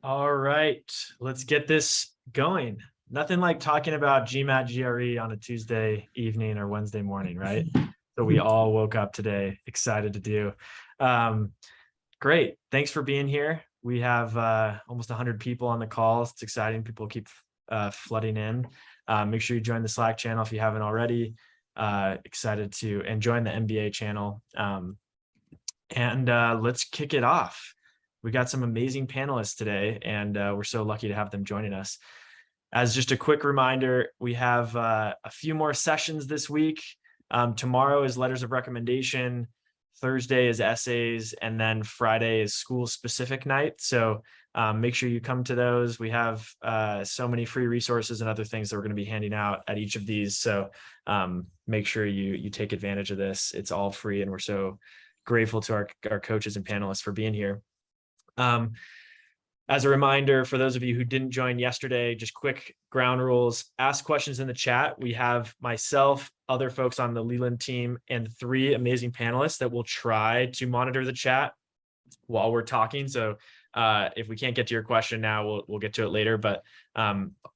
All right, let's get this going. Nothing like talking about GMAT GRE on a Tuesday evening or Wednesday morning, right? So we all woke up today excited to do. Great. Thanks for being here. We have almost 100 people on the call. It's exciting. People keep flooding in. Make sure you join the Slack channel if you haven't already. Excited to and join the MBA channel. Let's kick it off. We got some amazing panelists today, and we're so lucky to have them joining us. As just a quick reminder, we have a few more sessions this week. Tomorrow is letters of recommendation, Thursday is essays, and then Friday is school-specific night. So make sure you come to those. We have so many free resources and other things that we're going to be handing out at each of these. So make sure you take advantage of this. It's all free, and we're so grateful to our coaches and panelists for being here. As a reminder, for those of you who didn't join yesterday, just quick ground rules: ask questions in the chat. We have myself, other folks on the Leland team, and 3 amazing panelists that will try to monitor the chat while we're talking. So if we can't get to your question now, we'll get to it later, but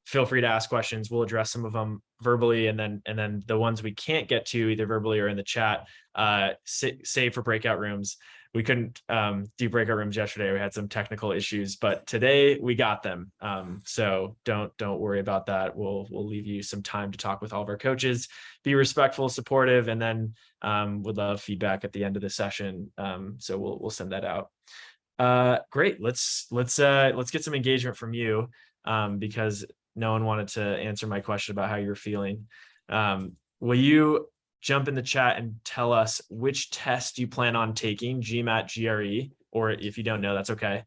feel free to ask questions. We'll address some of them verbally, and then the ones we can't get to either verbally or in the chat, save for breakout rooms. We couldn't do breakout rooms yesterday. We had some technical issues, but today we got them. So don't worry about that. We'll leave you some time to talk with all of our coaches, be respectful, supportive, and then would love feedback at the end of the session. So we'll send that out. Great. Let's get some engagement from you, because no one wanted to answer my question about how you're feeling. Will you jump in the chat and tell us which test you plan on taking, GMAT GRE, or if you don't know, that's okay.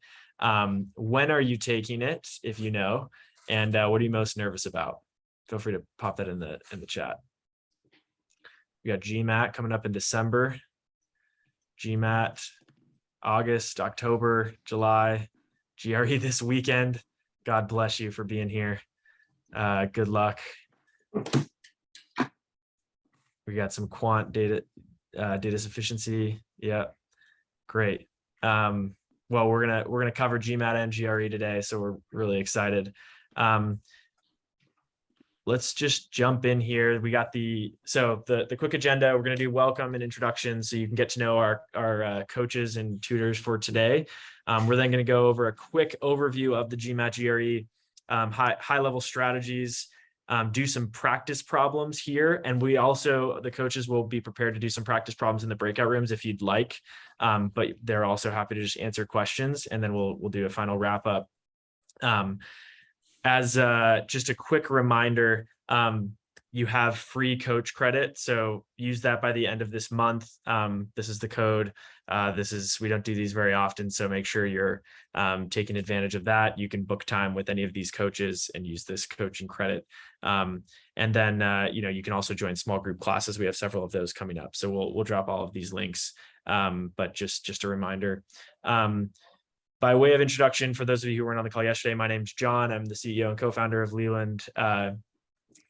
When are you taking it, if you know, and what are you most nervous about? Feel free to pop that in the chat. We got GMAT coming up in December, GMAT August, October, July, GRE this weekend. God bless you for being here. Good luck. We got some quant data sufficiency. Yeah, great. Well, we're gonna cover GMAT and GRE today, so we're really excited. Let's just jump in here. We got the quick agenda. We're going to do welcome and introduction so you can get to know our coaches and tutors for today. We're then going to go over a quick overview of the GMAT GRE, high level strategies, do some practice problems here. And the coaches will be prepared to do some practice problems in the breakout rooms if you'd like, but they're also happy to just answer questions. And then we'll do a final wrap up. As just a quick reminder, you have free coach credit, so use that by the end of this month. This is the code. We don't do these very often, so make sure you're taking advantage of that. You can book time with any of these coaches and use this coaching credit. And then you can also join small group classes. We have several of those coming up, so we'll drop all of these links. But just a reminder. By way of introduction, for those of you who weren't on the call yesterday, my name's John. I'm the CEO and co-founder of Leland.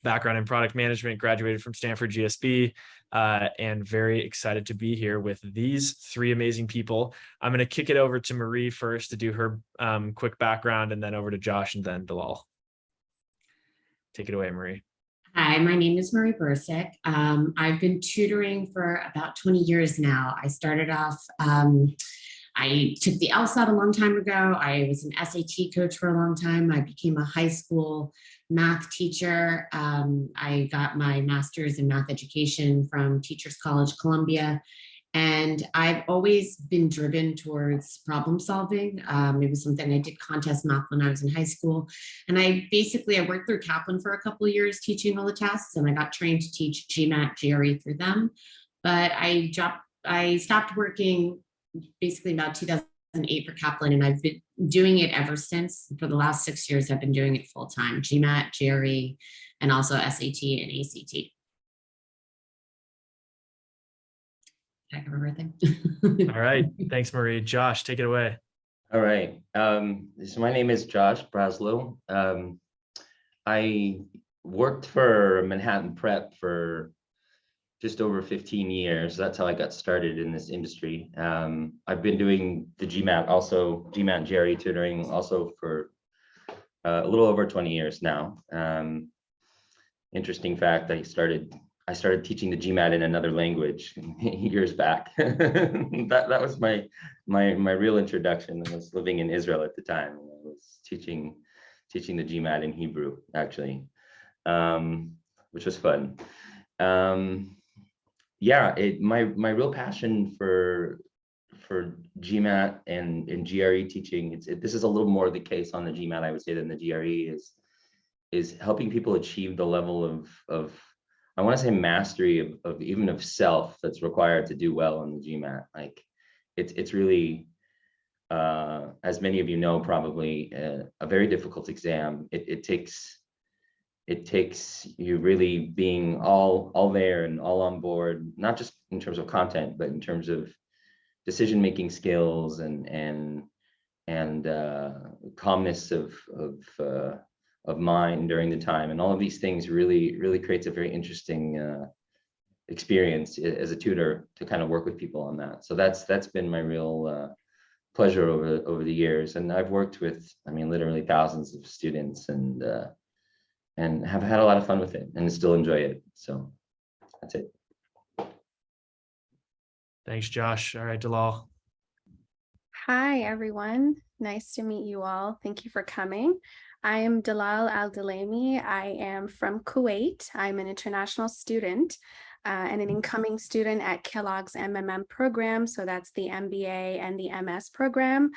Background in product management, graduated from Stanford GSB, and very excited to be here with these 3 amazing people. I'm going to kick it over to Marie first to do her quick background, and then over to Josh and then Bilal. Take it away, Marie. Hi, my name is Marie Bursick. I've been tutoring for about 20 years now. I started off I took the LSAT a long time ago. I was an SAT coach for a long time. I became a high school math teacher. I got my master's in math education from Teachers College, Columbia. And I've always been driven towards problem solving. It was something I did contest math when I was in high school. And I worked through Kaplan for a couple of years teaching all the tests, and I got trained to teach GMAT GRE through them. But I stopped working basically about 2008 for Kaplan, and I've been doing it ever since. For the last 6 years, I've been doing it full time, GMAT, GRE, and also SAT and ACT. Did I cover everything? All right, thanks, Marie. Josh, take it away. All right, so my name is Josh Braslow. I worked for Manhattan Prep for just over 15 years. That's how I got started in this industry. I've been doing the GMAT, also GMAT and GRE tutoring also for a little over 20 years now. Interesting fact, I started teaching the GMAT in another language years back. that was my real introduction. I was living in Israel at the time. I was teaching the GMAT in Hebrew, actually, which was fun. Yeah, my real passion for GMAT and GRE teaching, this is a little more the case on the GMAT, I would say, than the GRE, is helping people achieve the level of I want to say mastery of even of self that's required to do well on the GMAT. Like it's really, as many of you know, probably a very difficult exam. It takes you really being all there and all on board, not just in terms of content, but in terms of decision-making skills and calmness of mind during the time, and all of these things really creates a very interesting experience as a tutor to kind of work with people on that. So that's been my real pleasure over the years, and I've worked with, I mean, literally thousands of students, and have had a lot of fun with it and still enjoy it. So that's it. Thanks, Josh. All right, Dalal. Hi, everyone. Nice to meet you all. Thank you for coming. I am Dalal Al-Dalemi. I am from Kuwait. I'm an international student and an incoming student at Kellogg's MMM program. So that's the MBA and the MS program.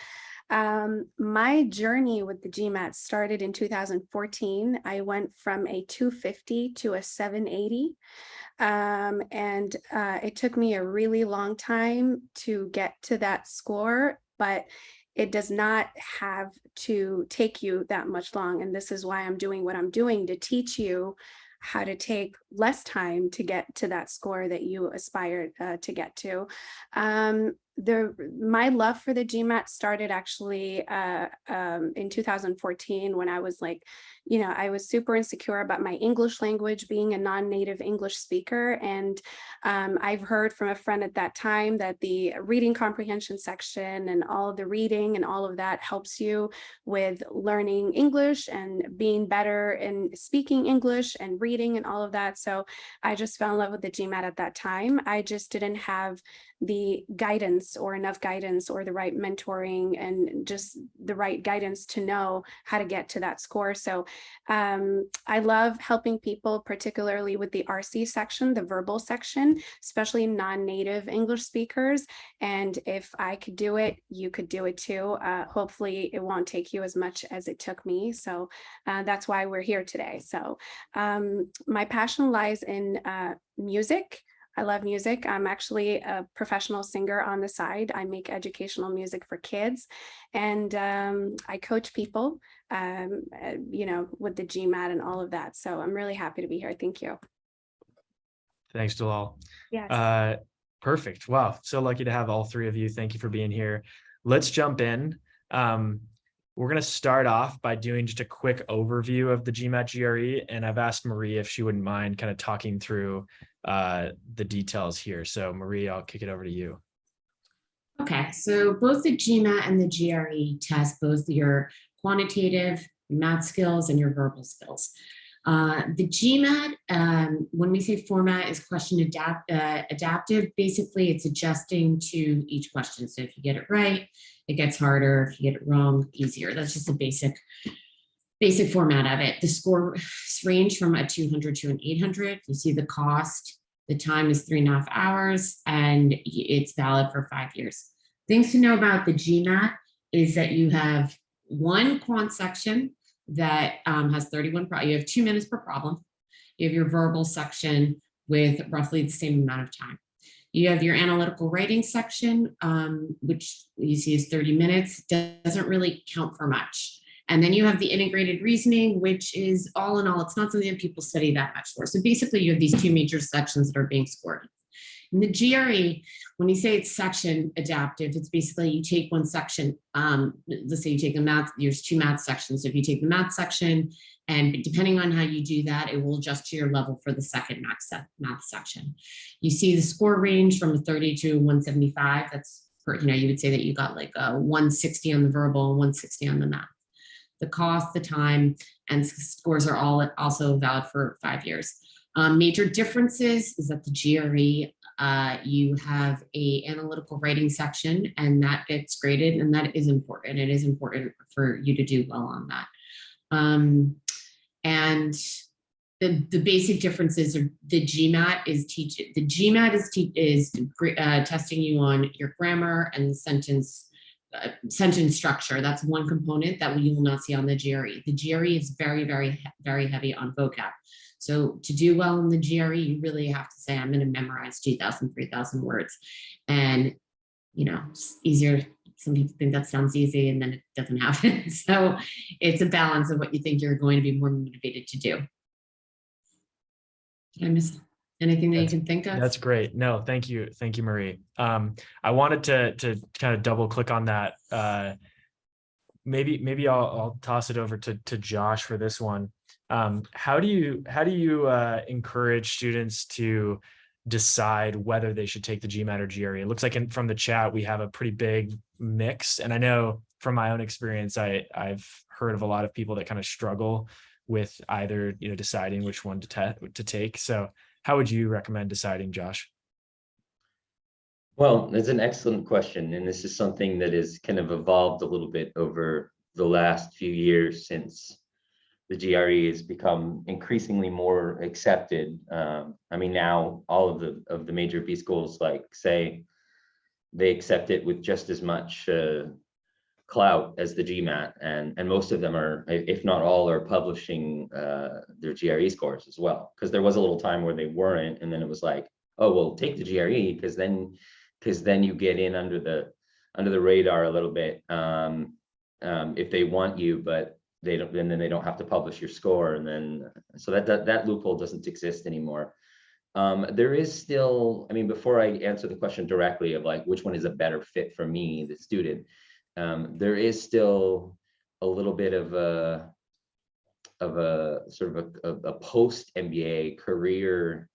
My journey with the GMAT started in 2014. I went from a 250 to a 780. And it took me a really long time to get to that score, but it does not have to take you that much long. And this is why I'm doing what I'm doing, to teach you how to take less time to get to that score that you aspire to get to. My love for the GMAT started actually in 2014, when I was like, I was super insecure about my English language, being a non-native English speaker. And I've heard from a friend at that time that the reading comprehension section and all of the reading and all of that helps you with learning English and being better in speaking English and reading and all of that. So I just fell in love with the GMAT at that time. I just didn't have the guidance or enough guidance or the right mentoring and just the right guidance to know how to get to that score. So I love helping people, particularly with the RC section, the verbal section, especially non-native English speakers. And if I could do it, you could do it too. Hopefully it won't take you as much as it took me. So that's why we're here today. So my passion lies in music. I love music. I'm actually a professional singer on the side. I make educational music for kids, and I coach people, with the GMAT and all of that. So I'm really happy to be here. Thank you. Thanks, Dalal. Yes. Perfect. Wow. So lucky to have all three of you. Thank you for being here. Let's jump in. We're going to start off by doing just a quick overview of the GMAT GRE. And I've asked Marie if she wouldn't mind kind of talking through the details here. So Marie, I'll kick it over to you. Okay, so both the GMAT and the GRE test both your quantitative math skills and your verbal skills. The GMAT, when we say format, is question adaptive. Basically, it's adjusting to each question. So if you get it right, it gets harder. If you get it wrong, easier. That's just a basic format of it. The scores range from a 200 to an 800. You see the cost. The time is 3.5 hours, and it's valid for 5 years. Things to know about the GMAT is that you have one quant section that has 31 problems. You have 2 minutes per problem. You have your verbal section with roughly the same amount of time. You have your analytical writing section, which you see is 30 minutes, doesn't really count for much. And then you have the integrated reasoning, which is all in all, it's not something that people study that much for. So basically you have these 2 major sections that are being scored. In the GRE, when you say it's section adaptive, it's basically you take one section. Let's say you take the math, there's 2 math sections. So if you take the math section, and depending on how you do that, it will adjust to your level for the second math section. You see the score range from a 30 to 175. That's, you would say that you got like a 160 on the verbal and 160 on the math. The cost, the time, and scores are all also valid for 5 years. Major differences is that the GRE, you have a analytical writing section, and that gets graded, and that is important. It is important for you to do well on that. And the basic differences are the GMAT is testing you on your grammar and the sentence structure. That's one component that you will not see on the GRE. The GRE is very, very, very heavy on vocab. So to do well in the GRE, you really have to say, I'm going to memorize 2,000, 3,000 words. And, it's easier. Some people think that sounds easy, and then it doesn't happen. So it's a balance of what you think you're going to be more motivated to do. Did I miss anything that you can think of? That's great. No, thank you. Thank you, Marie. I wanted to kind of double click on that. Maybe I'll toss it over to Josh for this one. How do you encourage students to decide whether they should take the GMAT or GRE? It looks like from the chat, we have a pretty big mix. And I know from my own experience, I've heard of a lot of people that kind of struggle with either, deciding which one to take. So how would you recommend deciding, Josh? Well, it's an excellent question. And this is something that has kind of evolved a little bit over the last few years since the GRE has become increasingly more accepted. Now all of the major B schools, say they accept it with just as much clout as the GMAT, and most of them are, if not all, are publishing their GRE scores as well. Because there was a little time where they weren't, and then it was like, oh well, take the GRE because then you get in under the radar a little bit if they want you, but then they don't have to publish your score, and then so that loophole doesn't exist anymore. There is still, before I answer the question directly of which one is a better fit for me, the student, there is still a little bit of a sort of a post MBA career,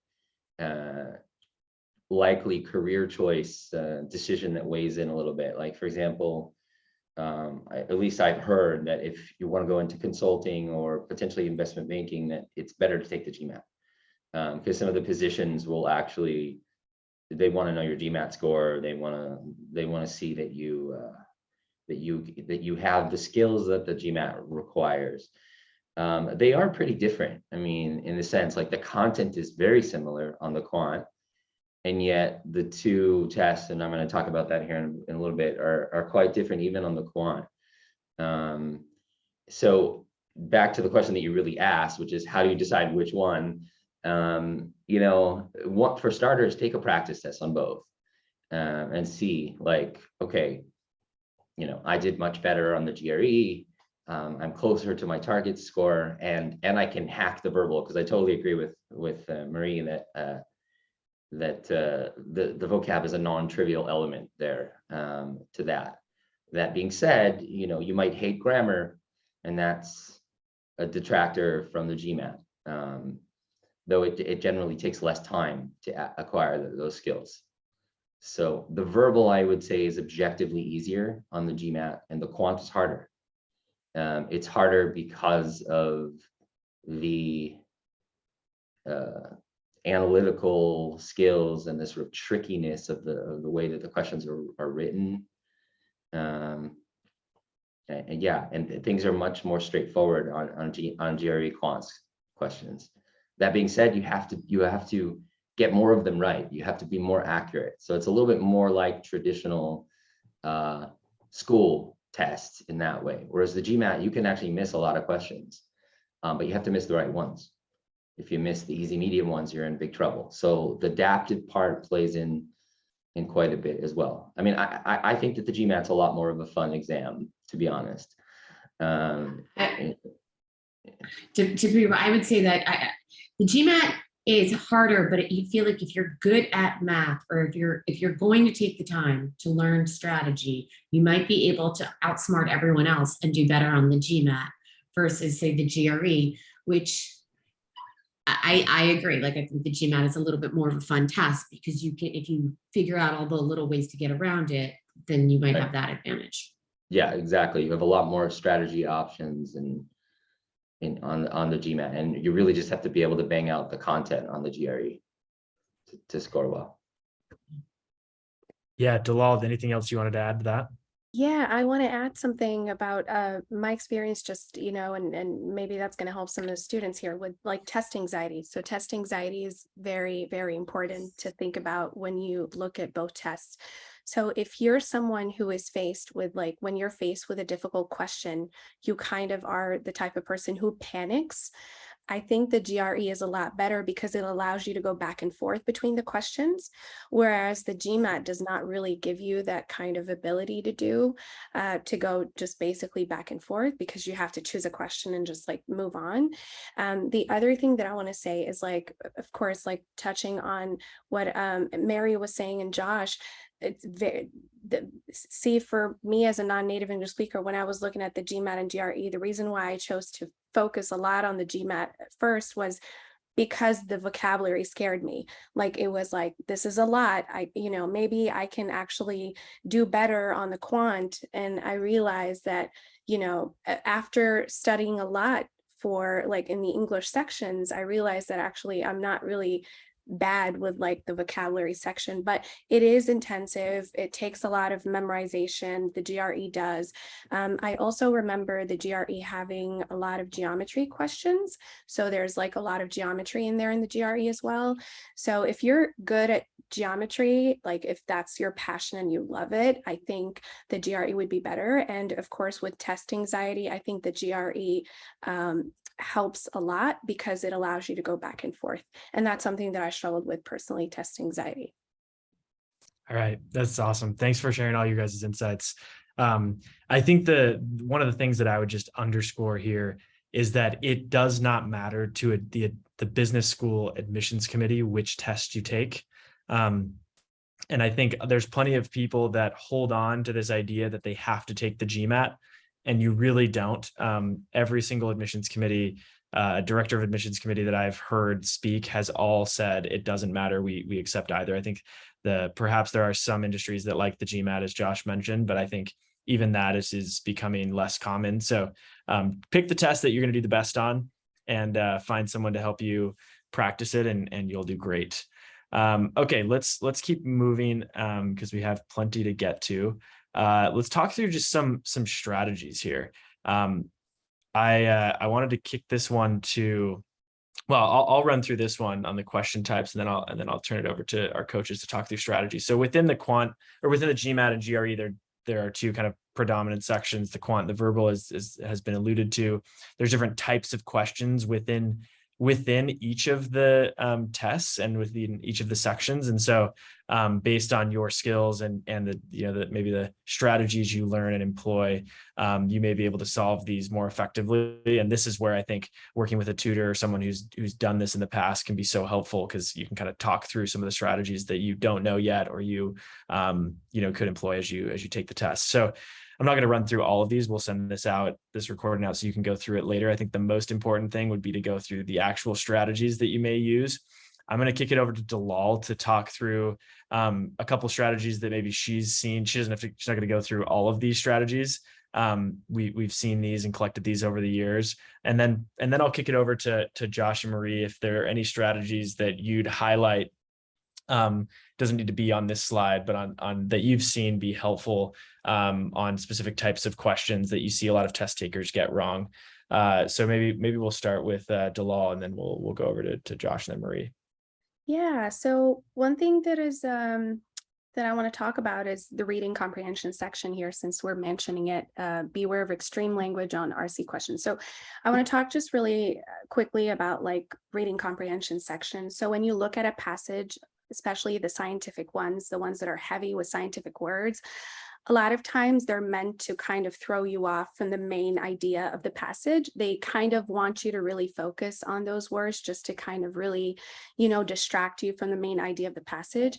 likely career choice decision that weighs in a little bit. Like, for example, at least I've heard that if you want to go into consulting or potentially investment banking, that it's better to take the GMAT, because some of the positions will actually, they want to know your GMAT score. They want to see that you have the skills that the GMAT requires. They are pretty different. In the sense, the content is very similar on the quant, and yet the two tests, and I'm going to talk about that here in a little bit, are quite different even on the quant. So back to the question that you really asked, which is how do you decide which one? For starters, take a practice test on both and see, okay, I did much better on the GRE. I'm closer to my target score, and I can hack the verbal, because I totally agree with Marie that the vocab is a non-trivial element there to that. That being said, you might hate grammar, and that's a detractor from the GMAT, though it generally takes less time to acquire those skills. So the verbal, I would say, is objectively easier on the GMAT, and the quant is harder. It's harder because of the analytical skills and the sort of trickiness of the way that the questions are written. And things are much more straightforward on GRE quants questions. That being said, you have to get more of them right. You have to be more accurate. So it's a little bit more like traditional school tests in that way. Whereas the GMAT, you can actually miss a lot of questions, but you have to miss the right ones. If you miss the easy medium ones, you're in big trouble. So the adaptive part plays in quite a bit as well. I think that the GMAT's a lot more of a fun exam, to be honest. To be, I would say that the GMAT It's harder, but you feel like if you're good at math, or if you're going to take the time to learn strategy, you might be able to outsmart everyone else and do better on the GMAT versus, say, the GRE, which I agree. Like, I think the GMAT is a little bit more of a fun test because you can, if you figure out all the little ways to get around it, then you might have that advantage. Yeah, exactly. You have a lot more strategy options and on the GMAT, and you really just have to be able to bang out the content on the GRE to score well. Yeah, Dalal, anything else you wanted to add to that? Yeah, I want to add something about my experience, just, and maybe that's going to help some of the students here with like test anxiety. So test anxiety is very, very important to think about when you look at both tests. So if you're someone who is faced with, like, when you're faced with a difficult question, you kind of are the type of person who panics. I think the GRE is a lot better because it allows you to go back and forth between the questions, whereas the GMAT does not really give you that kind of ability to go just basically back and forth, because you have to choose a question and just like move on. The other thing that I want to say is, like, of course, like touching on what Mary was saying and Josh, it's very, see, for me as a non-native English speaker, when I was looking at the GMAT and GRE, the reason why I chose to focus a lot on the GMAT at first was because the vocabulary scared me. Like, it was like, this is a lot. Maybe I can actually do better on the quant. And I realized that, after studying a lot for, like, in the English sections, I realized that actually I'm not really bad with like the vocabulary section, but it is intensive. It takes a lot of memorization. The GRE does. I also remember the GRE having a lot of geometry questions. So there's like a lot of geometry in there in the GRE as well. So if you're good at geometry, like if that's your passion and you love it, I think the GRE would be better. And of course, with test anxiety, I think the GRE helps a lot because it allows you to go back and forth. And that's something that I struggled with personally, test anxiety. All right, that's awesome. Thanks for sharing all your guys' insights. I think one of the things that I would just underscore here is that it does not matter to the business school admissions committee which test you take. And I think there's plenty of people that hold on to this idea that they have to take the GMAT, and you really don't. Every single admissions committee, director of admissions committee that I've heard speak has all said it doesn't matter. We accept either. I think perhaps there are some industries that like the GMAT, as Josh mentioned, but I think even that is becoming less common. So pick the test that you're going to do the best on, and find someone to help you practice it, and you'll do great. Okay, let's keep moving because we have plenty to get to. Let's talk through just some strategies here. I wanted to kick this one to, well, I'll run through this one on the question types, and then I'll turn it over to our coaches to talk through strategy. So within the quant, or within the GMAT and GRE, there are two kind of predominant sections. The quant, the verbal has been alluded to. There's different types of questions within each of the tests and within each of the sections. And so based on your skills and maybe the strategies you learn and employ, you may be able to solve these more effectively. And this is where I think working with a tutor or someone who's done this in the past can be so helpful, because you can kind of talk through some of the strategies that you don't know yet, or you could employ as you take the test. So I'm not going to run through all of these. We'll send this recording out so you can go through it later. I think the most important thing would be to go through the actual strategies that you may use. I'm going to kick it over to Dalal to talk through a couple strategies that maybe she's seen. She's not going to go through all of these strategies. We've seen these and collected these over the years. And then I'll kick it over to Josh and Marie if there are any strategies that you'd highlight. Doesn't need to be on this slide, but on that you've seen be helpful on specific types of questions that you see a lot of test takers get wrong. So maybe we'll start with Dalal, and then we'll go over to Josh and then Marie. Yeah. So one thing that I want to talk about is the reading comprehension section here, since we're mentioning it. Beware of extreme language on RC questions. So I want to talk just really quickly about like reading comprehension section. So when you look at a passage, especially the scientific ones, the ones that are heavy with scientific words, a lot of times they're meant to kind of throw you off from the main idea of the passage. They kind of want you to really focus on those words just to kind of really, distract you from the main idea of the passage.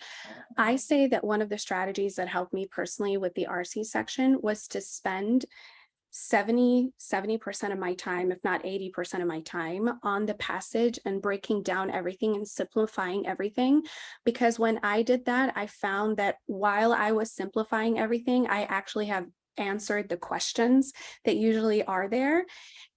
I say that one of the strategies that helped me personally with the RC section was to spend 70% of my time, if not 80% of my time, on the passage and breaking down everything and simplifying everything. Because when I did that, I found that while I was simplifying everything, I actually have answered the questions that usually are there,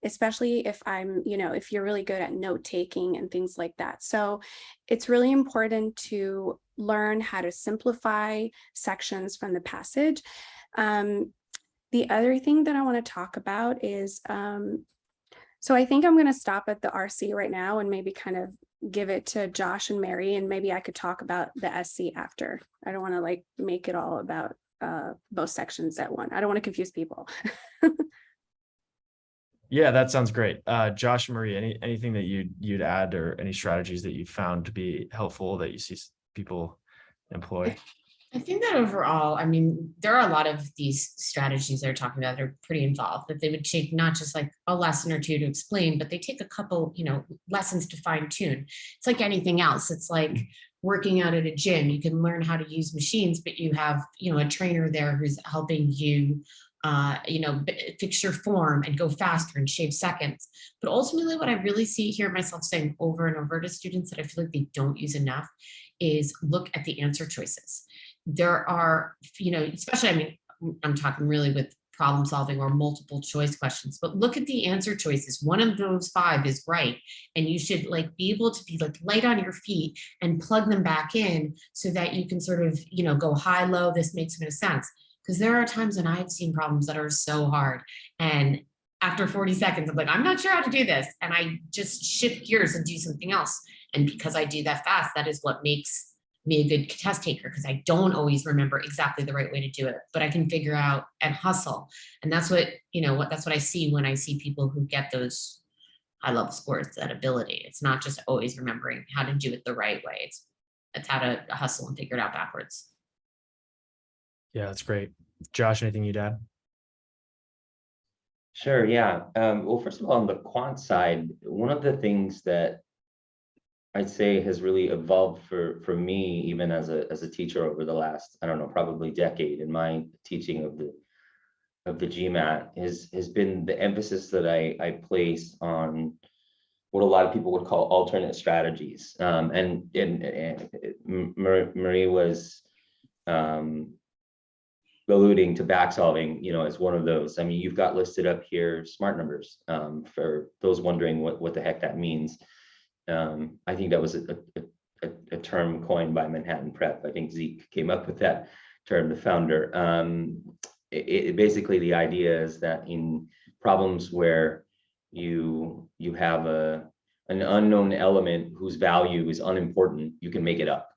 especially if if you're really good at note taking and things like that. So it's really important to learn how to simplify sections from the passage. The other thing that I want to talk about is, so I think I'm going to stop at the RC right now and maybe kind of give it to Josh and Mary, and maybe I could talk about the SC after. I don't want to make it all about both sections at one. I don't want to confuse people. Yeah, that sounds great. Josh and Marie, anything that you'd add, or any strategies that you found to be helpful that you see people employ? I think that overall, there are a lot of these strategies they're talking about that are pretty involved, that they would take not just like a lesson or two to explain, but they take a couple, lessons to fine tune. It's like anything else. It's like working out at a gym. You can learn how to use machines, but you have, a trainer there who's helping you, fix your form and go faster and shave seconds. But ultimately, what I really hear myself saying over and over to students that I feel like they don't use enough is look at the answer choices. There are, especially, I'm talking really with problem solving or multiple choice questions, but look at the answer choices. One of those 5 is right. And you should be able to be light on your feet and plug them back in so that you can sort of, go high, low, this makes no sense. Because there are times when I've seen problems that are so hard. And after 40 seconds, I'm like, I'm not sure how to do this. And I just shift gears and do something else. And because I do that fast, that is what makes me a good test taker, because I don't always remember exactly the right way to do it, but I can figure out and hustle. And that's what, that's what I see when I see people who get those high level scores, that ability. It's not just always remembering how to do it the right way. It's how to hustle and figure it out backwards. Yeah, that's great. Josh, anything you'd add? Sure, yeah. Well, first of all, on the quant side, one of the things that I'd say has really evolved for me, even as a teacher over the last, I don't know, probably decade in my teaching of the GMAT has been the emphasis that I place on what a lot of people would call alternate strategies. And Marie was alluding to back solving, as one of those. You've got listed up here smart numbers, for those wondering what the heck that means. I think that was a term coined by Manhattan Prep. I think Zeke came up with that term, the founder. Basically, the idea is that in problems where you have an unknown element whose value is unimportant, you can make it up.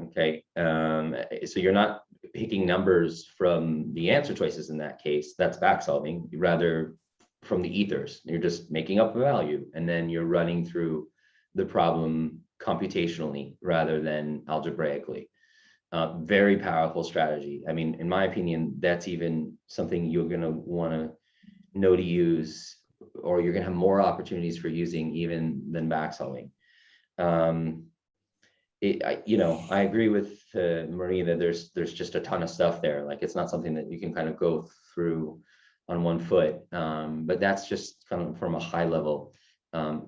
Okay, so you're not picking numbers from the answer choices in that case. That's back solving. Rather, from the ethers, you're just making up a value, and then you're running through the problem computationally rather than algebraically. Very powerful strategy. In my opinion, that's even something you're going to want to know to use, or you're going to have more opportunities for using even than back solving. I agree with Marie that there's just a ton of stuff there. It's not something that you can kind of go through on one foot, but that's just kind of from a high level.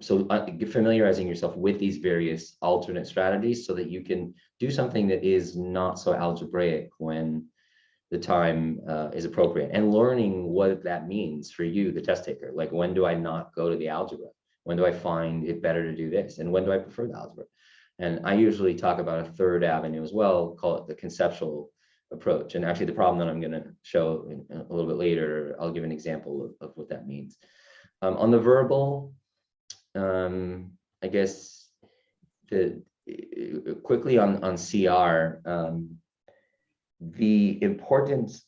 So familiarizing yourself with these various alternate strategies so that you can do something that is not so algebraic when the time is appropriate, and learning what that means for you, the test taker. When do I not go to the algebra? When do I find it better to do this? And when do I prefer the algebra? And I usually talk about a third avenue as well, call it the conceptual approach. And actually the problem that I'm going to show a little bit later, I'll give an example of what that means. On the verbal, I guess quickly on CR, the importance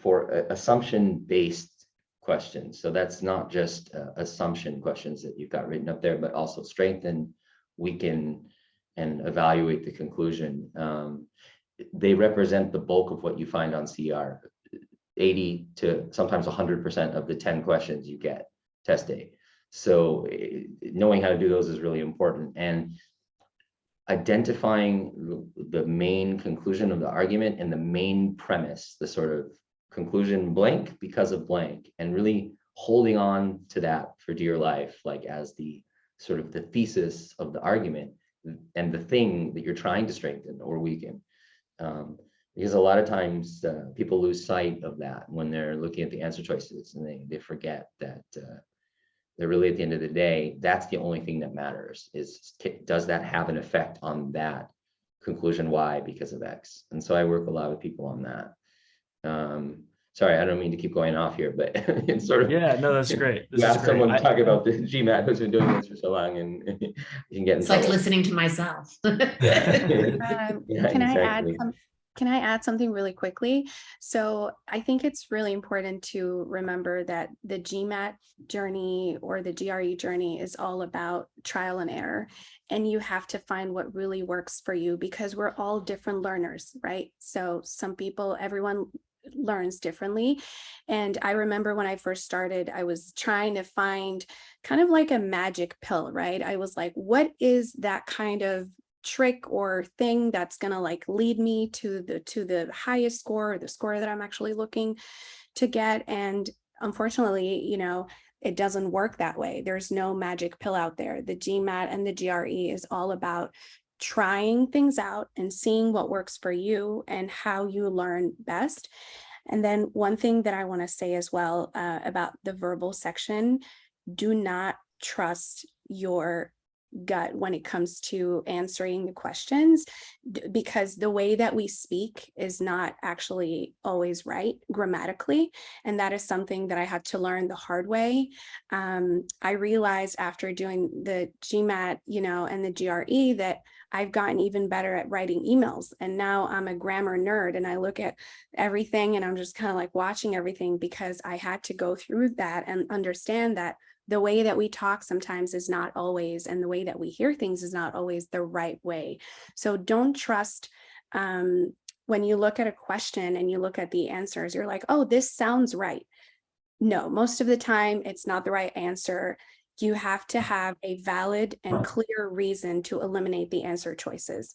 for assumption-based questions. So that's not just assumption questions that you've got written up there, but also strengthen, weaken, and evaluate the conclusion. they represent the bulk of what you find on CR. 80 to sometimes 100% of the 10 questions you get test day. So knowing how to do those is really important. And identifying the main conclusion of the argument and the main premise, the sort of conclusion blank because of blank, and really holding on to that for dear life, like as the sort of the thesis of the argument and the thing that you're trying to strengthen or weaken. Because a lot of times people lose sight of that when they're looking at the answer choices, and they forget that that really at the end of the day, that's the only thing that matters is, does that have an effect on that conclusion Y because of X? And so I work a lot with people on that. Sorry, I don't mean to keep going off here, but it's sort of, yeah, no, that's great. You ask someone to talk about the GMAT who's been doing this for so long, and you can get in It's trouble. like listening to myself. Yeah, Can I add something really quickly? So I think it's really important to remember that the GMAT journey or the GRE journey is all about trial and error. And you have to find what really works for you, because we're all different learners, right? So everyone learns differently. And I remember when I first started, I was trying to find kind of like a magic pill, right? I was like, what is that kind of trick or thing that's going to like lead me to the highest score, or the score that I'm actually looking to get? And unfortunately, it doesn't work that way. There's no magic pill out there. The GMAT and the GRE is all about trying things out and seeing what works for you and how you learn best. And then one thing that I want to say as well about the verbal section, do not trust your gut when it comes to answering the questions, because the way that we speak is not actually always right grammatically. And that is something that I had to learn the hard way. I realized after doing the GMAT, and the GRE, that I've gotten even better at writing emails. And now I'm a grammar nerd, and I look at everything and I'm just kind of like watching everything, because I had to go through that and understand that the way that we talk sometimes is not always, and the way that we hear things is not always the right way. So don't trust when you look at a question and you look at the answers, you're like, oh, this sounds right. No, most of the time it's not the right answer. You have to have a valid and clear reason to eliminate the answer choices.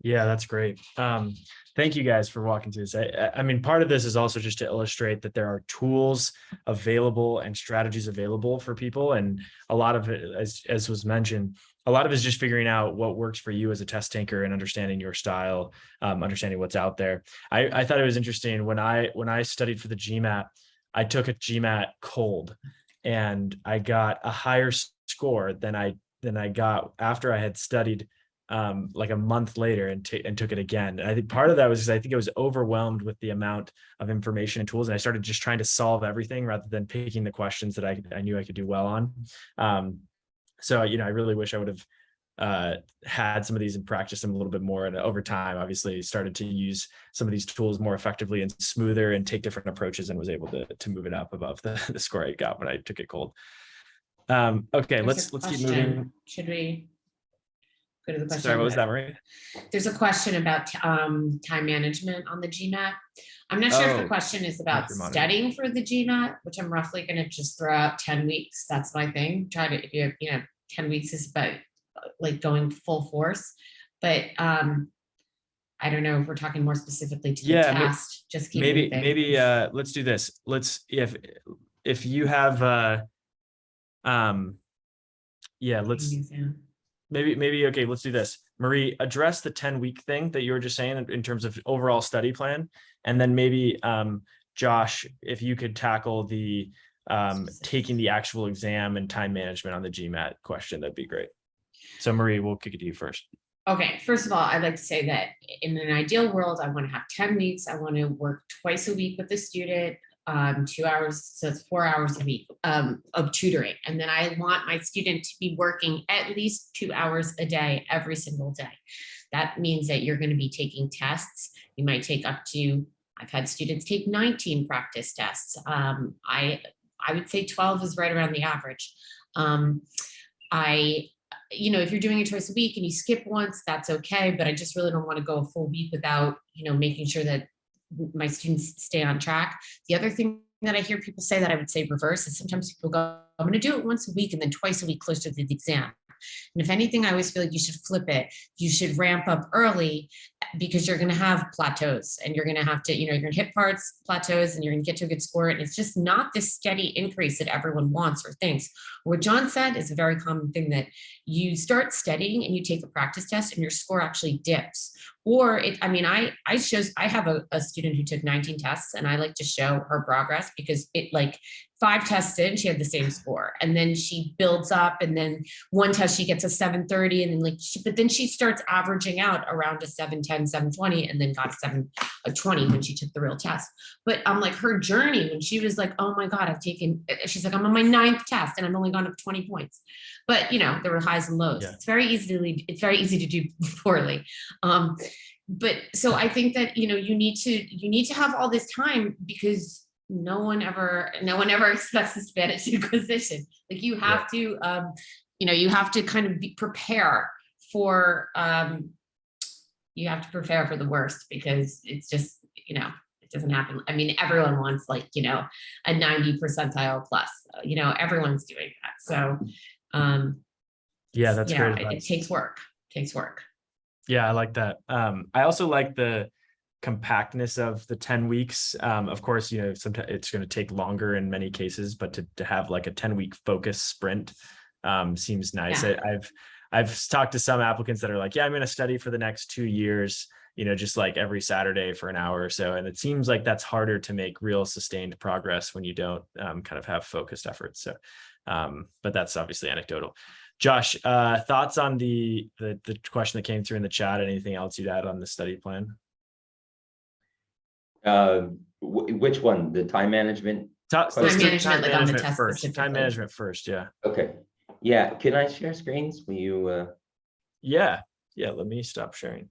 Yeah, that's great. Thank you guys for walking through this. I mean, part of this is also just to illustrate that there are tools available and strategies available for people. And a lot of it, as was mentioned, a lot of it is just figuring out what works for you as a test taker and understanding your style, understanding what's out there. I thought it was interesting when I studied for the GMAT, I took a GMAT cold, and I got a higher score than I got after I had studied like a month later and took it again. And I think part of that was because I think I was overwhelmed with the amount of information and tools, and I started just trying to solve everything rather than picking the questions that I knew I could do well on. So I really wish I would have had some of these and practiced them a little bit more, and over time obviously started to use some of these tools more effectively and smoother and take different approaches, and was able to move it up above the score I got when I took it cold. Okay, let's keep moving. Should we go to the question? Sorry, what was that, Marie? There's a question about time management on the GMAT. I'm not sure if the question is about studying for the GMAT, which I'm roughly going to just throw out 10 weeks. That's my thing. Try to, if you have, 10 weeks is about like going full force. But I don't know if we're talking more specifically to the test. Just keep maybe let's do this. If you have maybe okay, let's do this. Marie, address the 10-week thing that you were just saying in terms of overall study plan. And then maybe Josh, if you could tackle the taking the actual exam and time management on the GMAT question, that'd be great. So Marie, we'll kick it to you first. Okay, first of all, I'd like to say that in an ideal world, I want to have 10 weeks. I want to work twice a week with the student, 2 hours, so it's 4 hours a week of tutoring. And then I want my student to be working at least 2 hours a day, every single day. That means that you're going to be taking tests. You might take up to, I've had students take 19 practice tests. I would say 12 is right around the average. if you're doing it twice a week and you skip once, that's okay. But I just really don't want to go a full week without, making sure that my students stay on track. The other thing that I hear people say that I would say reverse is sometimes people go, I'm going to do it once a week and then twice a week closer to the exam. And if anything, I always feel like you should flip it. You should ramp up early because you're going to have plateaus and you're going to have to, you're going to hit parts, plateaus, and you're going to get to a good score. And it's just not this steady increase that everyone wants or thinks. What John said is a very common thing, that you start studying and you take a practice test and your score actually dips. Or I have a student who took 19 tests, and I like to show her progress because it 5 tests in, she had the same score, and then she builds up, and then one test she gets a 730, and then but then she starts averaging out around a 710, 720, and then got a 720 when she took the real test. But her journey when she was like, oh my God, she's like, I'm on my 9th test and I'm only gone up 20 points. But there were highs and lows. Yeah. It's very easy to do poorly. But so I think that, you need to have all this time, because no one ever expects us to be at a position. You have to, you have to kind of prepare for, you have to prepare for the worst, because it's just, it doesn't happen. I mean, everyone wants a 90 percentile plus, everyone's doing that. So, yeah, that's great. It takes work. Yeah, I like that. I also like the compactness of the 10 weeks. Of course, sometimes it's going to take longer in many cases, but to have a 10-week focus sprint seems nice. Yeah. I've talked to some applicants that are like, yeah, I'm going to study for the next 2 years, just every Saturday for an hour or so. And it seems like that's harder to make real sustained progress when you don't kind of have focused efforts. So, but that's obviously anecdotal. Josh, thoughts on the question that came through in the chat? Anything else you'd add on the study plan? Which one? The time management? Time management first. Time management first. Yeah. Okay. Yeah. Can I share screens? Will you? Yeah. Let me stop sharing.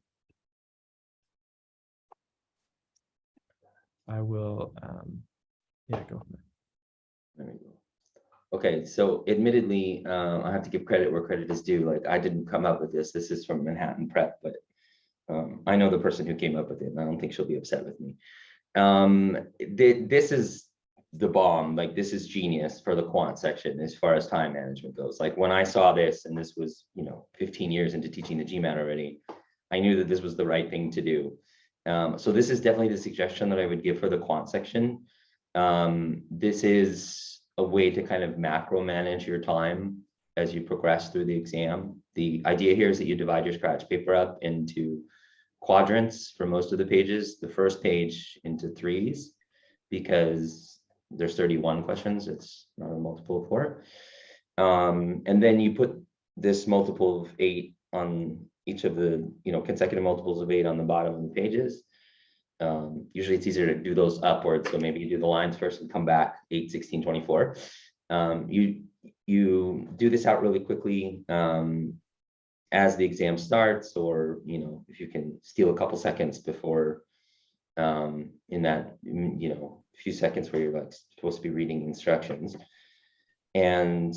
I will. Yeah. Go. There we go. Okay. So admittedly, I have to give credit where credit is due. I didn't come up with this. This is from Manhattan Prep, but I know the person who came up with it, and I don't think she'll be upset with me. This is the bomb. This is genius for the quant section as far as time management goes. When I saw this, and this was 15 years into teaching the GMAT already, I knew that this was the right thing to do. So this is definitely the suggestion that I would give for the quant section. This is a way to kind of macro manage your time as you progress through the exam. The idea here is that you divide your scratch paper up into quadrants for most of the pages. The first page into 3s, because there's 31 questions. It's not a multiple of 4. And then you put this multiple of 8 on each of the consecutive multiples of 8 on the bottom of the pages. Usually it's easier to do those upwards. So maybe you do the lines first and come back 8, 16, 24. You do this out really quickly as the exam starts, or if you can steal a couple seconds before in that few seconds where you're supposed to be reading instructions. And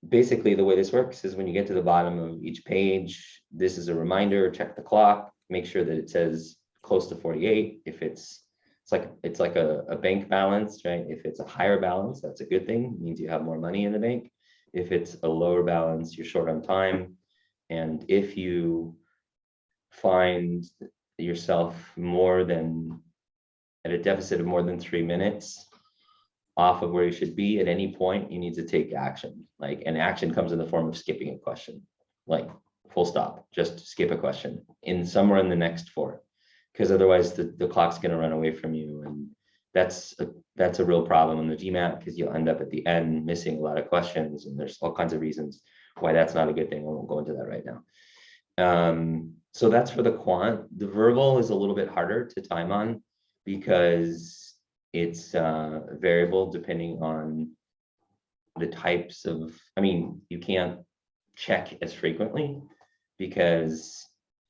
basically the way this works is when you get to the bottom of each page, this is a reminder: check the clock, make sure that it says close to 48. If it's like a bank balance, right? If it's a higher balance, that's a good thing. It means you have more money in the bank. If it's a lower balance, you're short on time. And if you find yourself at a deficit of more than 3 minutes off of where you should be at any point, you need to take action. And action comes in the form of skipping a question, full stop, just skip a question in somewhere in the next 4, because otherwise the clock's going to run away from you. And that's a real problem in the GMAT, because you'll end up at the end missing a lot of questions, and there's all kinds of reasons why that's not a good thing. I won't go into that right now. So that's for the quant. The verbal is a little bit harder to time on, because it's variable depending on the types of, you can't check as frequently, because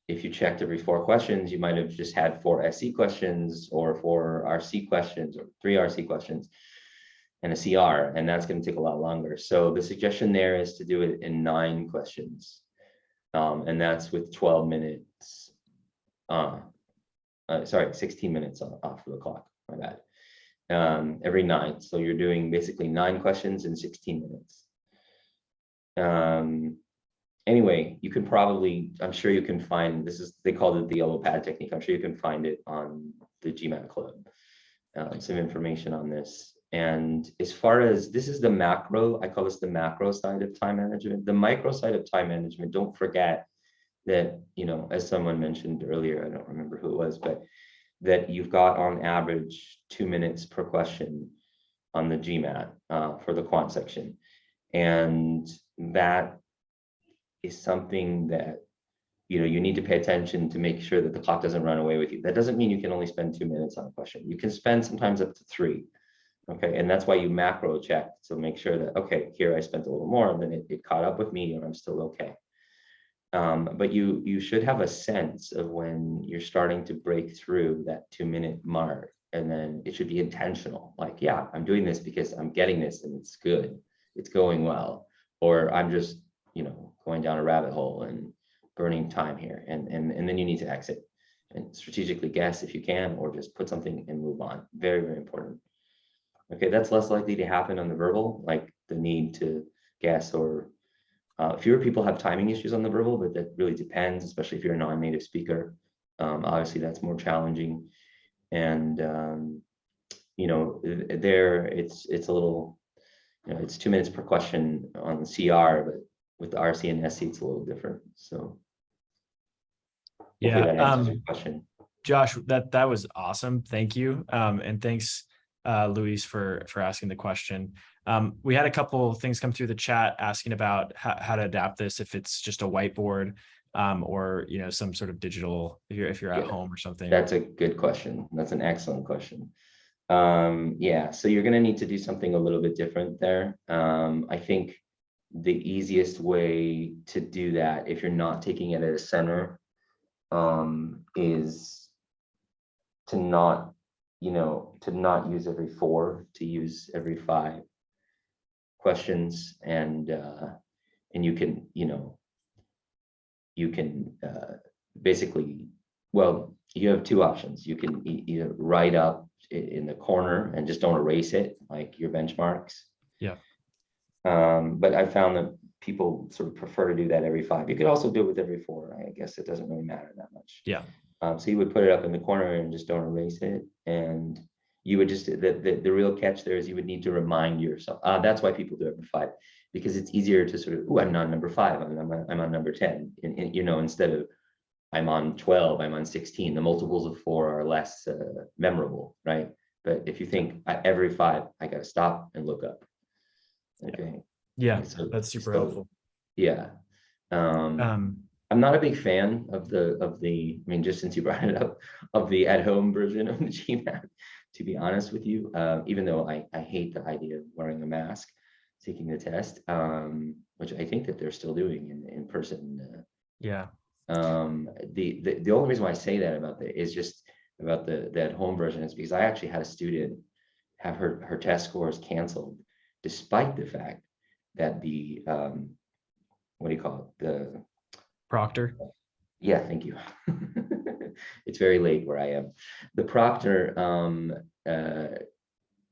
if you checked every 4 questions, you might have just had 4 SE questions or 4 RC questions or 3 RC questions. and a CR, and that's going to take a lot longer. So the suggestion there is to do it in 9 questions, and that's with 12 minutes. Sorry, 16 minutes off of the clock. My bad. Every 9. So you're doing basically 9 questions in 16 minutes. Anyway, you can probably, I'm sure you can find, this is, they called it the yellow pad technique. I'm sure you can find it on the GMAT Club, some information on this. And as far as, this is the macro, I call this the macro side of time management. The micro side of time management, don't forget that, you know, as someone mentioned earlier, I don't remember who it was, but that you've got on average 2 minutes per question on the GMAT for the quant section. And that is something that, you know, you need to pay attention to make sure that the clock doesn't run away with you. That doesn't mean you can only spend 2 minutes on a question. You can spend sometimes up to 3. Okay, and that's why you macro check to make sure that, okay, here I spent a little more, and then it caught up with me and I'm still okay. But you should have a sense of when you're starting to break through that 2 minute mark, and then it should be intentional. Like, yeah, I'm doing this because I'm getting this and it's good, it's going well, or I'm just, you know, going down a rabbit hole and burning time here, and then you need to exit and strategically guess if you can, or just put something and move on. Very, very important. Okay, that's less likely to happen on the verbal, like the need to guess, or fewer people have timing issues on the verbal, but that really depends, especially if you're a non-native speaker. Obviously, that's more challenging. And you know, there it's a little, you know, it's 2 minutes per question on the CR, but with the RC and SC, it's a little different. So yeah, that answers your question. Josh, that was awesome. Thank you. And thanks, Luis, for asking the question. We had a couple things come through the chat asking about how to adapt this, if it's just a whiteboard, or, you know, some sort of digital, if you're at home or something. That's a good question. That's an excellent question. Yeah, so you're going to need to do something a little bit different there. I think the easiest way to do that, if you're not taking it at a center, is to not, you know, to not use every 4, to use every 5 questions. And you can, you know, you can basically, well, you have 2 options. You can either write up in the corner and just don't erase it, like your benchmarks. Yeah. But I found that people sort of prefer to do that every 5. You could also do it with every 4. I guess it doesn't really matter that much. Yeah. So you would put it up in the corner and just don't erase it. And you would just, the real catch there is you would need to remind yourself. That's why people do every 5, because it's easier to sort of, oh, I'm not number 5, I'm on number 10. And you know, instead of I'm on 12, I'm on 16, the multiples of 4 are less memorable, right? But if you think every 5, I got to stop and look up. Okay. Yeah, so, that's super helpful. Yeah. I'm not a big fan of the, I mean, just since you brought it up, of the at-home version of the GMAT, to be honest with you, even though I hate the idea of wearing a mask, taking the test, which I think that they're still doing in person. Yeah. The only reason why I say that about the is just about the at-home version is because I actually had a student have her test scores canceled, despite the fact that the what do you call it, the proctor. Yeah, thank you. It's very late where I am. The proctor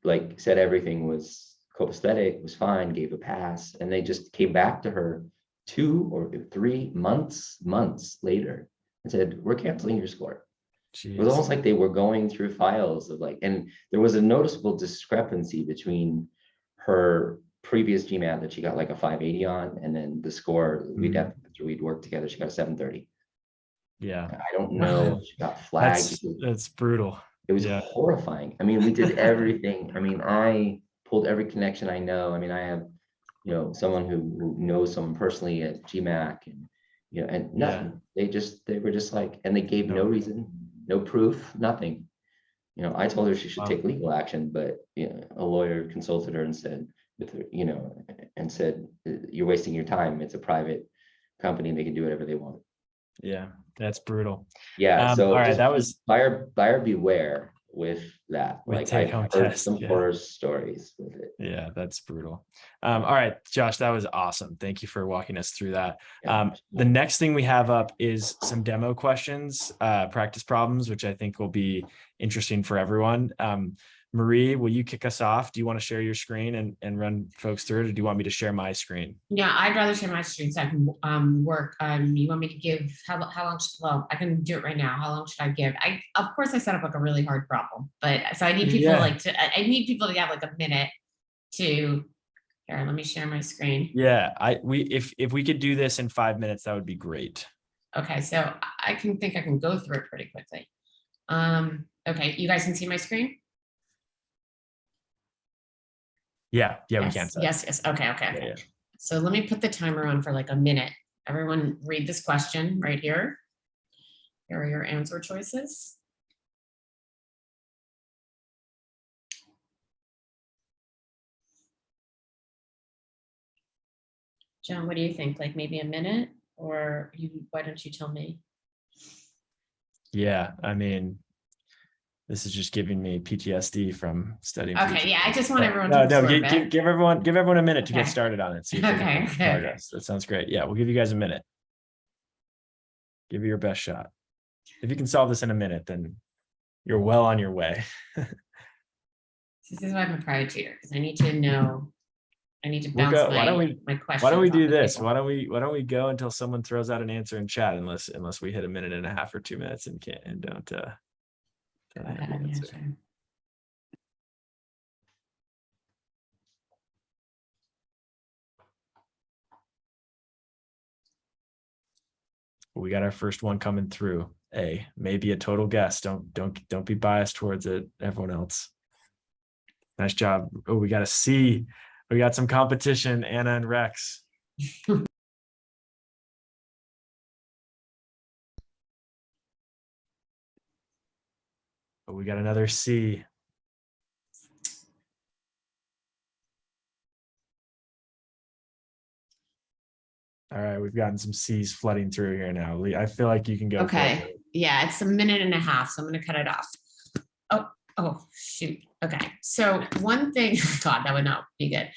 like said everything was copacetic, was fine, gave a pass, and they just came back to her 2 or 3 months later and said, we're canceling your score. Jeez. It was almost like they were going through files of like, and there was a noticeable discrepancy between her previous GMAT that she got like a 580 on, and then the score we'd worked together, she got a 730. Yeah. I don't know, she got flagged. That's brutal. It was horrifying. I mean, we did everything. I mean, I pulled every connection I know. I mean, I have, you know, someone who knows someone personally at GMAC, and, you know, and nothing. They were just like, and they gave no reason, no proof, nothing. You know, I told her she should take legal action, but, you know, a lawyer consulted her and said, you know, and said, you're wasting your time. It's a private company. They can do whatever they want. Yeah, that's brutal. Yeah. So all right, that was buyer beware with that. With Like take-home I've heard tests, some yeah. horror stories with it. Yeah, that's brutal. All right, Josh, that was awesome. Thank you for walking us through that. The next thing we have up is some demo questions, practice problems, which I think will be interesting for everyone. Marie, will you kick us off? Do you want to share your screen and run folks through it, or do you want me to share my screen? Yeah, I'd rather share my screen so I can work. You want me to give, how long, well, I can do it right now. How long should I give? Of course I set up like a really hard problem, but so I need people I need people to have like a minute to, here, let me share my screen. Yeah, if we could do this in 5 minutes, that would be great. Okay, so I can go through it pretty quickly. Okay, you guys can see my screen? Yeah, yes, we can. Yes. Okay. Yeah. So let me put the timer on for like a minute. Everyone read this question right here. Here are your answer choices. John, what do you think? Like maybe a minute, or why don't you tell me? Yeah, I mean, this is just giving me PTSD from studying. Okay, yeah, I just want everyone to absorb give everyone a minute to get started on it. See if they can make Okay. progress. That sounds great. Yeah, we'll give you guys a minute. Give it your best shot. If you can solve this in a minute, then you're well on your way. This is why I'm a private tutor, because I need to know. I need to bounce Why don't we questions. Why don't we do off of this? people. Why don't we go until someone throws out an answer in chat, unless we hit a minute and a half or 2 minutes and don't Go ahead, yeah, sure. We got our first one coming through. A, maybe a total guess. Don't be biased towards it. Everyone else. Nice job. Oh, we got a C. We got some competition. Anna and Rex. Oh, we got another C. All right, we've gotten some C's flooding through here now. Lee, I feel like you can go. Okay. Yeah, it's a minute and a half, so I'm going to cut it off. Oh, shoot. Okay. So one thing, God, that would not be good.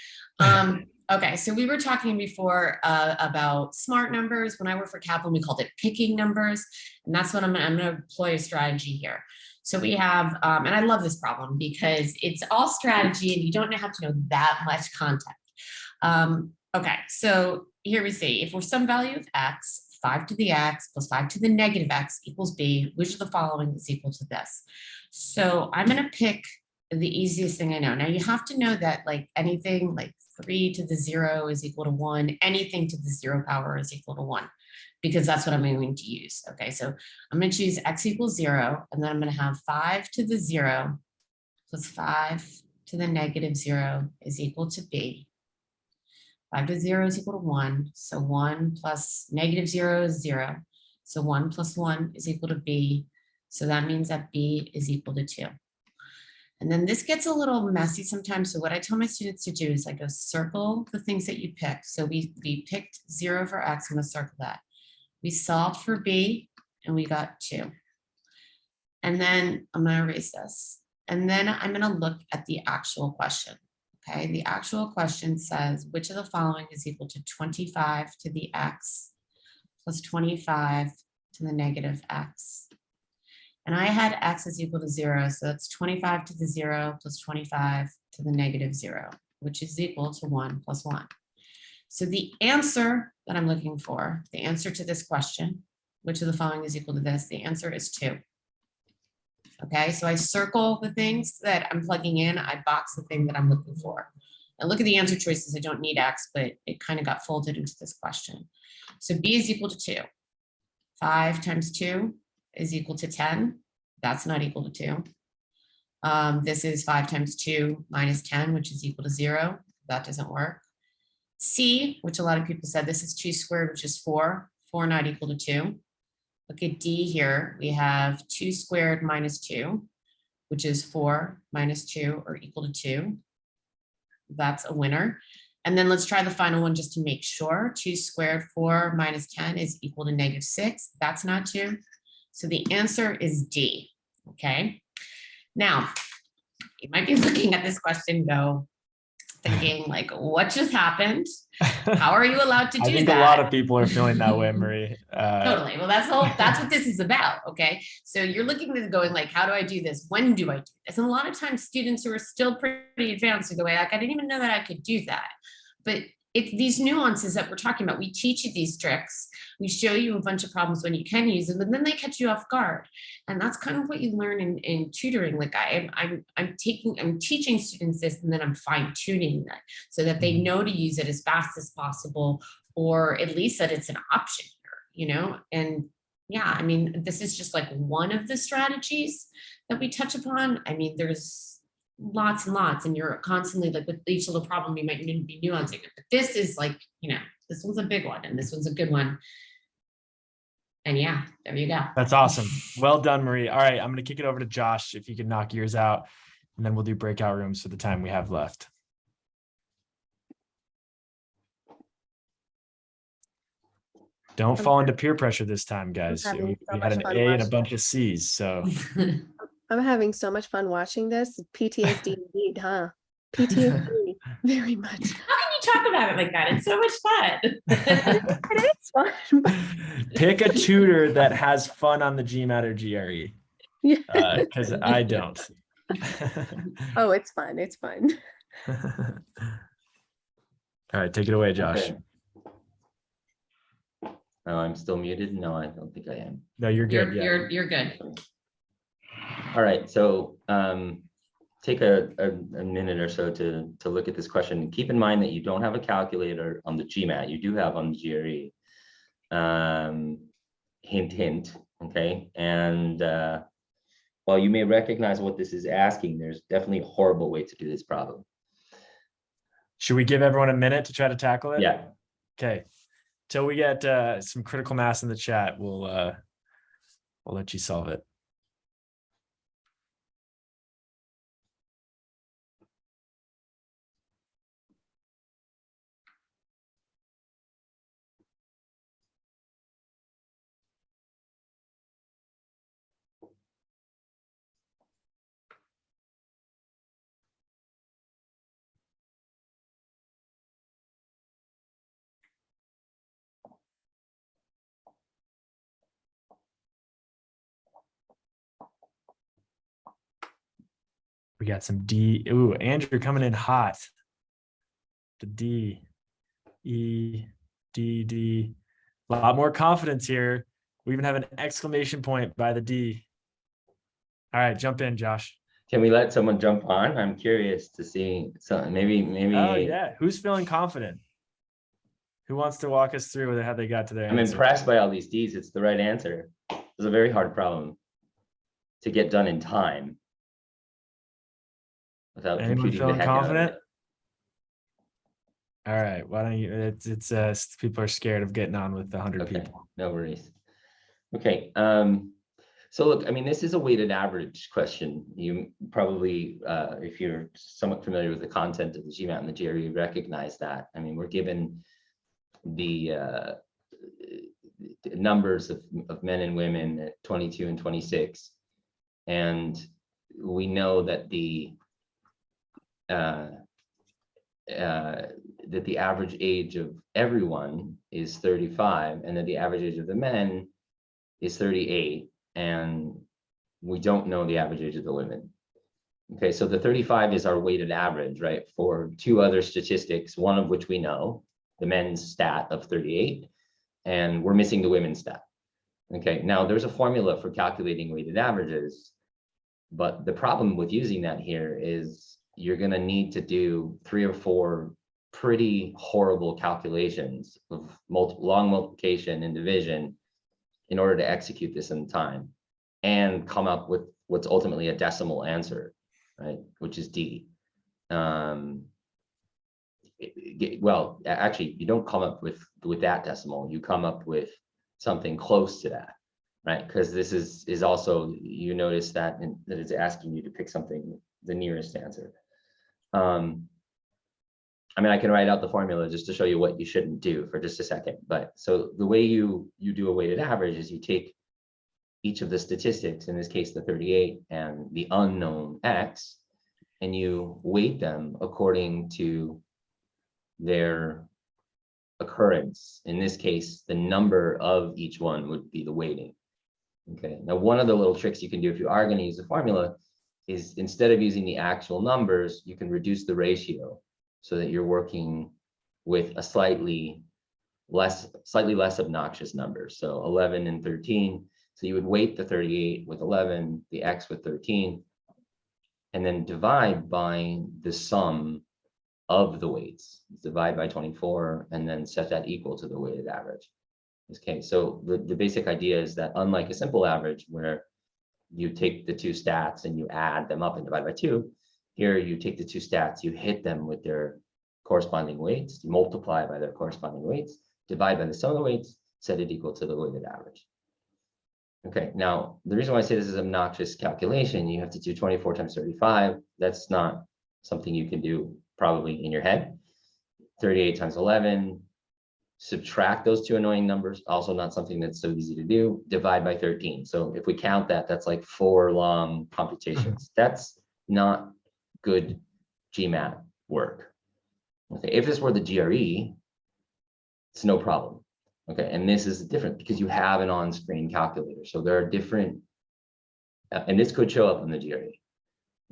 Okay. So we were talking before about smart numbers. When I worked for Kaplan, we called it picking numbers. And that's what I'm going to employ a strategy here. So we have, and I love this problem because it's all strategy and you don't have to know that much context. Okay. So here we see, if we're some value of X, 5 to the X plus 5 to the negative X equals B, which of the following is equal to this? So I'm going to pick the easiest thing I know. Now you have to know that like anything like 3 to the 0 is equal to 1, anything to the 0 power is equal to 1, because that's what I'm going to use. Okay, so I'm going to choose X equals 0, and then I'm going to have 5 to the 0 plus 5 to the negative 0 is equal to B. 5 to 0 is equal to 1. So 1 plus negative 0 is 0. So 1 plus 1 is equal to B. So that means that B is equal to 2. And then this gets a little messy sometimes. So what I tell my students to do is I go circle the things that you picked. So we picked 0 for X. I'm going to circle that. We solved for B and we got 2. And then I'm going to erase this. And then I'm going to look at the actual question. Okay, the actual question says, which of the following is equal to 25 to the X plus 25 to the negative X? And I had X is equal to 0, so that's 25 to the 0 plus 25 to the negative 0, which is equal to 1 plus 1. So the answer that I'm looking for, the answer to this question, which of the following is equal to this, the answer is 2. Okay, so I circle the things that I'm plugging in, I box the thing that I'm looking for. And look at the answer choices. I don't need X, but it kind of got folded into this question. So B is equal to 2. 5 times 2 is equal to 10. That's not equal to 2. This is 5 times 2 minus 10, which is equal to 0. That doesn't work. C, which a lot of people said this is 2 squared, which is 4. 4 not equal to 2. Look at D here. We have 2 squared minus 2, which is 4 minus 2 or equal to 2. That's a winner. And then let's try the final one just to make sure. 2 squared 4 minus 10 is equal to -6. That's not 2. So the answer is D. Okay. Now, you might be looking at this question, thinking like, what just happened? How are you allowed to do that? I think a lot of people are feeling that way, Marie. Totally. Well, that's what this is about. Okay. So you're looking at going like, how do I do this? When do I do this? And a lot of times students who are still pretty advanced are going like, I didn't even know that I could do that. But it's these nuances that we're talking about. We teach you these tricks. We show you a bunch of problems when you can use them, and then they catch you off guard. And that's kind of what you learn in tutoring. Like I'm teaching students this, and then I'm fine tuning that so that they know to use it as fast as possible, or at least that it's an option here, And yeah, I mean, this is just like one of the strategies that we touch upon. I mean, there's lots and lots, and you're constantly like with each little problem, you might need to be nuancing it. But this is like, this one's a big one, and this one's a good one. And yeah, there you go. That's awesome. Well done, Marie. All right, I'm going to kick it over to Josh if you can knock yours out, and then we'll do breakout rooms for the time we have left. Don't fall into peer pressure this time, guys. We had an A and a bunch of C's, so. I'm having so much fun watching this. PTSD indeed, huh? PTSD, very much. How can you talk about it like that? It's so much fun. It is fun. Pick a tutor that has fun on the GMAT or GRE. Yeah. Because I don't. Oh, it's fun. It's fun. All right, take it away, Josh. Okay. Oh, I'm still muted. No, I don't think I am. No, you're good. You're good. All right, so take a minute or so to look at this question. Keep in mind that you don't have a calculator on the GMAT. You do have on the GRE. Hint, hint. Okay, and while you may recognize what this is asking, there's definitely a horrible way to do this problem. Should we give everyone a minute to try to tackle it? Yeah. Okay. Till we get some critical mass in the chat, we'll let you solve it. We got some D. Ooh, Andrew coming in hot. The D, E, D, D. A lot more confidence here. We even have an exclamation point by the D. All right, jump in, Josh. Can we let someone jump on? I'm curious to see something. Maybe. Oh yeah, who's feeling confident? Who wants to walk us through how they got to their I'm answer? impressed by all these D's. It's the right answer. It's a very hard problem to get done in time without Anyone computing the feeling heck out of confident? it. All right, why don't you? It's people are scared of getting on with 100 Okay, people. no worries. Okay, so look, I mean, this is a weighted average question. You probably, if you're somewhat familiar with the content of the GMAT and the GRE, recognize that. I mean, we're given the numbers of men and women at 22 and 26, and we know that the average age of everyone is 35, and that the average age of the men is 38, and we don't know the average age of the women. Okay, so the 35 is our weighted average, right? For two other statistics, one of which we know, the men's stat of 38, and we're missing the women's stat. Okay, now there's a formula for calculating weighted averages, but the problem with using that here is you're going to need to do 3 or 4 pretty horrible calculations of long multiplication and division in order to execute this in time and come up with what's ultimately a decimal answer, right? Which is D. Well, actually, you don't come up with that decimal. You come up with something close to that, right? Because this is also, you notice that it's asking you to pick something, the nearest answer. I mean, I can write out the formula just to show you what you shouldn't do for just a second. But so the way you do a weighted average is you take each of the statistics, in this case, the 38 and the unknown X, and you weight them according to their occurrence. In this case, the number of each one would be the weighting. Okay, now one of the little tricks you can do if you are going to use a formula is, instead of using the actual numbers, you can reduce the ratio so that you're working with a slightly less obnoxious number. So 11 and 13. So you would weight the 38 with 11, the X with 13, and then divide by the sum of the weights. Divide by 24 and then set that equal to the weighted average. Okay, so the basic idea is that, unlike a simple average where you take the two stats and you add them up and divide by 2, here you take the two stats, you hit them with their corresponding weights, you multiply by their corresponding weights, divide by the sum of the weights, set it equal to the weighted average. Okay, now the reason why I say this is an obnoxious calculation, you have to do 24 times 35. That's not something you can do probably in your head. 38 times 11, subtract those two annoying numbers, also not something that's so easy to do. Divide by 13. So if we count that, that's like 4 long computations. That's not good GMAT work. Okay, if this were the GRE, it's no problem. Okay, and this is different because you have an on-screen calculator. So there are different, and this could show up in the GRE.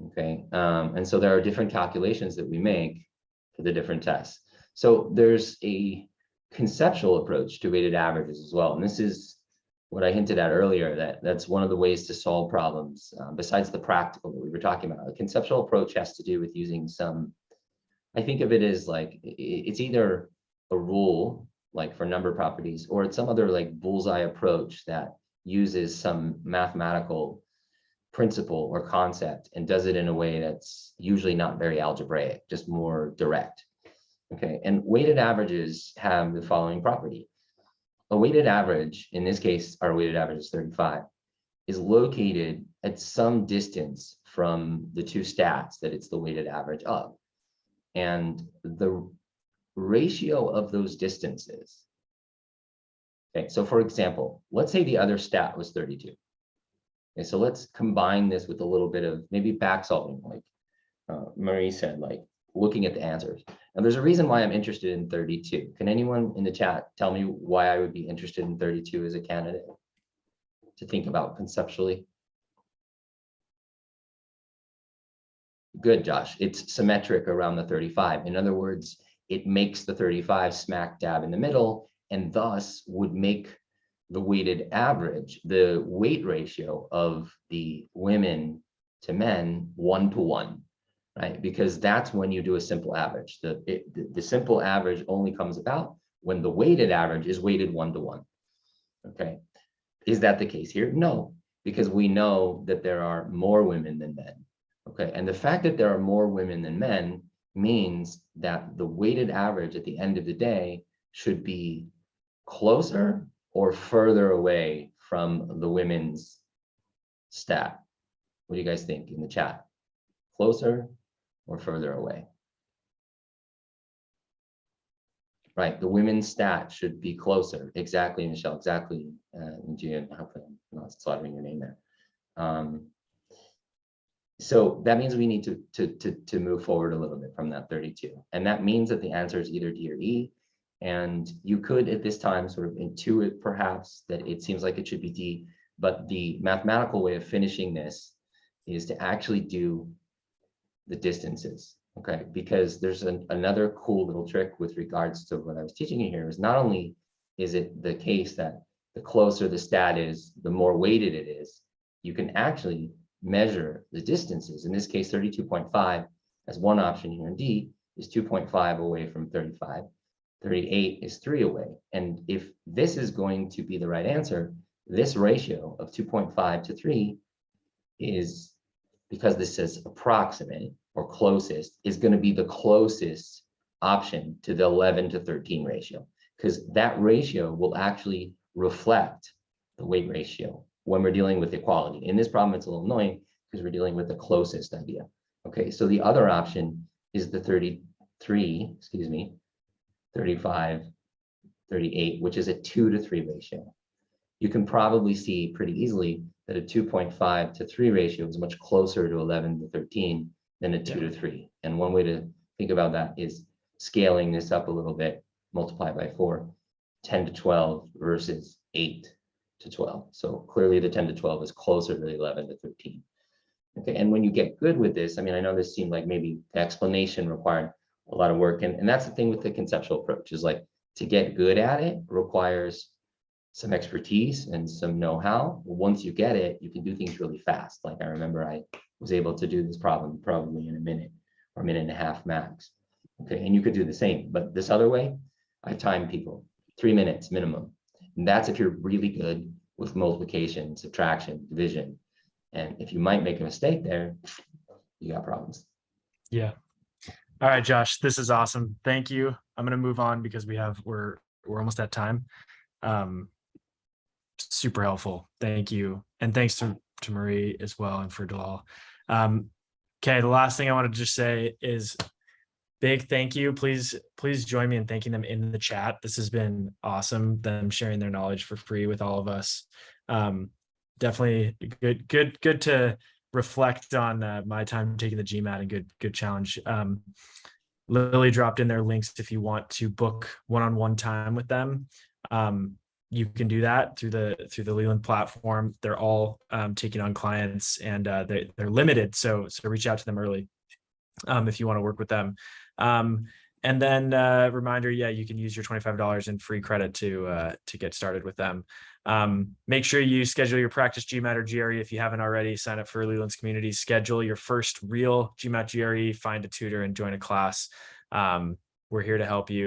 Okay, and so there are different calculations that we make for the different tests. So there's a conceptual approach to weighted averages as well. And this is what I hinted at earlier, that's one of the ways to solve problems besides the practical that we were talking about. A conceptual approach has to do with using some, I think of it as like, it's either a rule, like for number properties, or it's some other like bullseye approach that uses some mathematical principle or concept and does it in a way that's usually not very algebraic, just more direct. Okay, and weighted averages have the following property. A weighted average, in this case, our weighted average is 35, is located at some distance from the two stats that it's the weighted average of. And the ratio of those distances. Okay, so for example, let's say the other stat was 32. Okay, so let's combine this with a little bit of maybe back solving, like Marie said, like looking at the answers. Now there's a reason why I'm interested in 32. Can anyone in the chat tell me why I would be interested in 32 as a candidate to think about conceptually? Good, Josh. It's symmetric around the 35. In other words, it makes the 35 smack dab in the middle, and thus would make the weighted average, the weight ratio of the women to men 1-to-1, right? Because that's when you do a simple average. The simple average only comes about when the weighted average is weighted 1-to-1. Okay, is that the case here? No, because we know that there are more women than men. Okay, and the fact that there are more women than men means that the weighted average at the end of the day should be closer or further away from the women's stat. What do you guys think in the chat? Closer or further away? Right, the women's stat should be closer. Exactly, Michelle, exactly. Gian, hopefully I'm not slaughtering your name there. So that means we need to move forward a little bit from that 32. And that means that the answer is either D or E. And you could at this time sort of intuit perhaps that it seems like it should be D, but the mathematical way of finishing this is to actually do the distances, okay? Because there's another cool little trick with regards to what I was teaching you here is not only is it the case that the closer the stat is, the more weighted it is, you can actually measure the distances. In this case, 32.5 as one option here, and D is 2.5 away from 35. 38 is 3 away. And if this is going to be the right answer, this ratio of 2.5 to 3 is, because this says approximate or closest, is going to be the closest option to the 11 to 13 ratio, because that ratio will actually reflect the weight ratio when we're dealing with equality. In this problem, it's a little annoying because we're dealing with the closest idea. Okay, so the other option is the 35, 38, which is a 2 to 3 ratio. you can probably see pretty easily that a 2.5 to 3 ratio is much closer to 11 to 13 than a 2 to 3. And one way to think about that is scaling this up a little bit, multiply by 4, 10 to 12 versus 8 to 12. So clearly the 10 to 12 is closer to the 11 to 13. Okay, and when you get good with this, I mean, I know this seemed like maybe the explanation required a lot of work. And that's the thing with the conceptual approach, is like, to get good at it requires some expertise and some know-how. Once you get it, you can do things really fast. Like I remember I was able to do this problem probably in a minute or a minute and a half max. Okay, and you could do the same, but this other way, I time people 3 minutes minimum. And that's if you're really good with multiplication, subtraction, division. And if you might make a mistake there, you got problems. Yeah. All right, Josh, this is awesome. Thank you. I'm going to move on because we're almost at time. Super helpful. Thank you. And thanks to Marie as well, and for Dalal. Okay, the last thing I want to just say is big thank you. Please join me in thanking them in the chat. This has been awesome, them sharing their knowledge for free with all of us. Definitely good to reflect on my time taking the GMAT, and good challenge. Lily dropped in their links if you want to book one-on-one time with them. You can do that through the Leland platform. They're all taking on clients, and they're limited, so reach out to them early if you want to work with them. And then reminder, yeah, you can use your $25 in free credit to get started with them. Make sure you schedule your practice GMAT or GRE if you haven't already. Sign up for Leland's community. Schedule your first real GMAT GRE. Find a tutor and join a class. We're here to help you.